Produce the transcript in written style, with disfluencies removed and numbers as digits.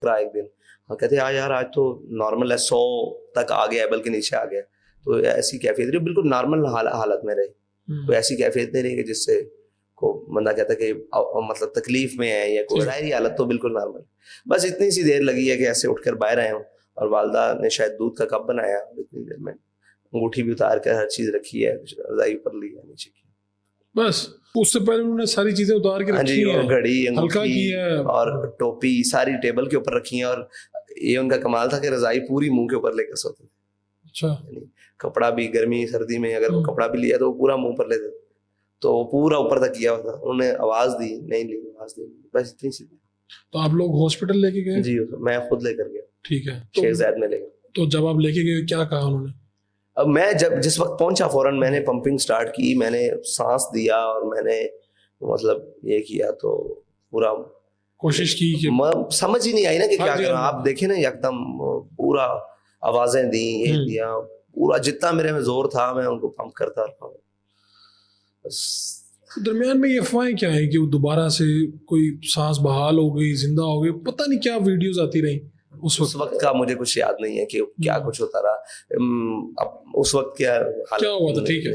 ٹھکرا ایک دن, کہتے ہیں یار آج تو نارمل ہے, 100 تک آ گیا, بلکہ نیچے آ گیا. تو ایسی کیفیت رہی, بالکل نارمل حالت میں رہی, کوئی ایسی کیفیت نہیں رہی کہ جس سے کو بندہ کہتا کہ مطلب تکلیف میں ہے یا کوئی ظاہری حالت, تو بالکل نارمل. بس اتنی سی دیر لگی ہے کہ ایسے اٹھ کر باہر آئے ہوں, اور والدہ نے شاید دودھ کا کپ بنایا, اتنی دیر میں انگوٹھی بھی اتار کر ہر چیز رکھی ہے, رضائی اوپر لی ہے, نیچے کی, بس اس سے پہلے انہوں نے ساری چیزیں اتار کے رکھی ہیں, گھڑی, ہلکا کی ہے اور ٹوپی ساری ٹیبل کے اوپر رکھی ہیں. اور یہ ان کا کمال تھا کہ رضائی پوری منہ کے اوپر لے کر سوتے تھے. اچھا, کپڑا بھی گرمی سردی میں اگر کپڑا بھی لیا تو وہ پورا منہ پر لیتے, تو وہ پورا اوپر تک کیا ہوتا. انہوں نے آواز دی نہیں لی, آواز نہیں لی, بس اتنی سی. تو آپ لوگ ہاسپٹل لے کے گئے؟ جی میں خود لے کر گیا. ٹھیک ہے, شیخ زاید میں لے گیا. تو جب آپ لے کے گئے کیا کہا انہوں نے؟ اب میں جس وقت پہنچا فوراً میں نے پمپنگ سٹارٹ کی, میں نے سانس دیا, اور میں نے مطلب یہ کیا, تو پورا کوشش کی کہ سمجھ ہی نہیں آئی نا کہ کیا کروں. آپ دیکھیں نا یکدم پورا آوازیں دیں, یہ دیا, پورا جتنا میرے میں زور تھا میں ان کو پمپ کرتا رہا. بس درمیان میں یہ افواہیں کیا ہیں کہ وہ دوبارہ سے کوئی سانس بحال ہو گئی, زندہ ہو گئی, پتہ نہیں کیا ویڈیوز آتی رہیں. اس وقت کا مجھے کچھ یاد نہیں ہے کہ کیا کچھ ہوتا رہا, اب اس وقت کیا ہوا تھا. ٹھیک ہے,